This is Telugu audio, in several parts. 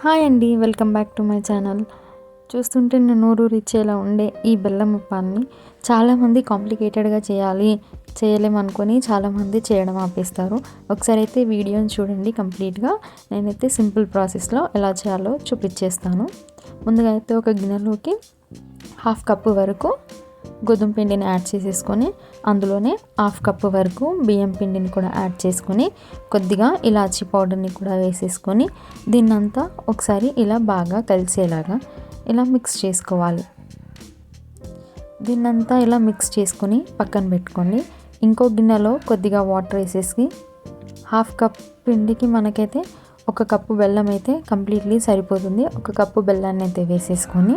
హాయ్ అండి, welcome back to my channel. చూస్తుంటే నోరూరిచ్చేలా ఉండే ఈ బెల్లం ముప్పాన్ని చాలామంది కాంప్లికేటెడ్గా చేయలేమనుకొని చాలామంది చేయడం ఆపేస్తారు. ఒకసారి అయితే వీడియోని చూడండి కంప్లీట్గా. నేనైతే సింపుల్ ప్రాసెస్లో ఎలా చేయాలో చూపించేస్తాను. ముందుగా అయితే ఒక గిన్నెలోకి 1/2 కప్పు వరకు గోధుమ పిండిని యాడ్ చేసేసుకొని అందులోనే 1/2 కప్పు వరకు బియ్యం పిండిని కూడా యాడ్ చేసుకొని కొద్దిగా ఇలాచీ పౌడర్ని కూడా వేసేసుకొని దీన్నంతా ఒకసారి ఇలా బాగా కలిసేలాగా ఇలా మిక్స్ చేసుకోవాలి. దీన్నంతా ఇలా మిక్స్ చేసుకొని పక్కన పెట్టుకోండి. ఇంకో గిన్నెలో కొద్దిగా వాటర్ వేసేసి 1/2 కప్ పిండికి మనకైతే 1 కప్పు బెల్లం అయితే కంప్లీట్లీ సరిపోతుంది. 1 కప్పు బెల్లాన్ని అయితే వేసేసుకొని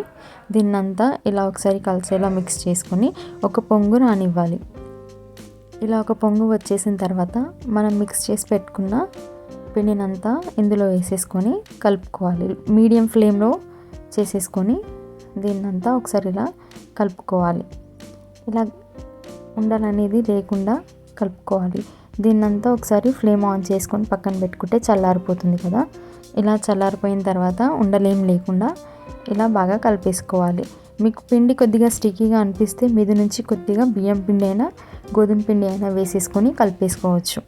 దీన్నంతా ఇలా ఒకసారి కలిసేలా మిక్స్ చేసుకొని ఒక పొంగు రానివ్వాలి. ఇలా ఒక పొంగు వచ్చేసిన తర్వాత మనం మిక్స్ చేసి పెట్టుకున్న పిండినంతా ఇందులో వేసేసుకొని కలుపుకోవాలి. మీడియం ఫ్లేమ్లో చేసేసుకొని దీన్నంతా ఒకసారి ఇలా కలుపుకోవాలి. ఇలా ఉండలనేది లేకుండా కలుపుకోవాలి. దీన్నంతా ఒకసారి ఫ్లేమ్ ఆన్ చేసుకొని పక్కన పెట్టుకుంటే చల్లారిపోతుంది కదా. ఇలా చల్లారిపోయిన తర్వాత ఉండలేం లేకుండా ఇలా బాగా కలిపేసుకోవాలి. మీకు పిండి కొద్దిగా స్టిక్కీగా అనిపిస్తే మీద నుంచి కొద్దిగా బియ్యం పిండి అయినా గోధుమ పిండి అయినా వేసేసుకొని కలిపేసుకోవచ్చు.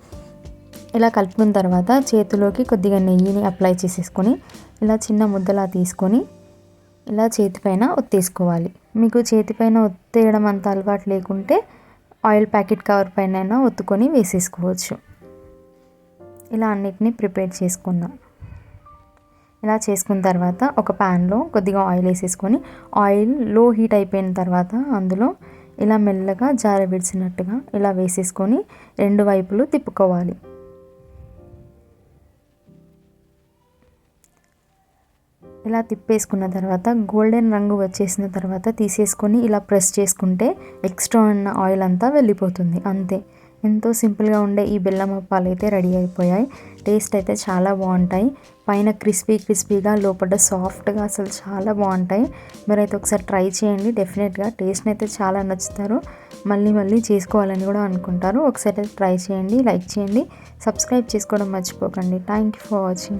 ఇలా కలుపుకున్న తర్వాత చేతిలోకి కొద్దిగా నెయ్యిని అప్లై చేసేసుకొని ఇలా చిన్న ముద్దలా తీసుకొని ఇలా చేతిపైన ఒత్తేసుకోవాలి. మీకు చేతిపైన ఒత్తేయడం అంత అలవాటు లేకుంటే ఆయిల్ ప్యాకెట్ కవర్ పైన ఒత్తుకొని వేసేసుకోవచ్చు. ఇలా అన్నిటినీ ప్రిపేర్ చేసుకున్నా. ఇలా చేసుకున్న తర్వాత ఒక ప్యాన్లో కొద్దిగా ఆయిల్ వేసేసుకొని ఆయిల్ లో హీట్ అయిపోయిన తర్వాత అందులో ఇలా మెల్లగా జార విడిచినట్టుగా ఇలా వేసేసుకొని 2 వైపులు తిప్పుకోవాలి. ఇలా తిప్పేసుకున్న తర్వాత గోల్డెన్ రంగు వచ్చేసిన తర్వాత తీసేసుకొని ఇలా ప్రెస్ చేసుకుంటే ఎక్స్ట్రా ఉన్న ఆయిల్ అంతా వెళ్ళిపోతుంది. అంతే, ఎంతో సింపుల్గా ఉండే ఈ బెల్లం అప్పాలు అయితే రెడీ అయిపోయాయి. టేస్ట్ అయితే చాలా బాగుంటాయి. పైన క్రిస్పీగా లోపల సాఫ్ట్గా అసలు చాలా బాగుంటాయి. మీరైతే ఒకసారి ట్రై చేయండి. డెఫినెట్గా టేస్ట్ని అయితే చాలా నచ్చుతారు. మళ్ళీ చేసుకోవాలని కూడా అనుకుంటారు. ఒకసారి అయితే ట్రై చేయండి, లైక్ చేయండి, సబ్స్క్రైబ్ చేసుకోవడం మర్చిపోకండి. Thank you for watching.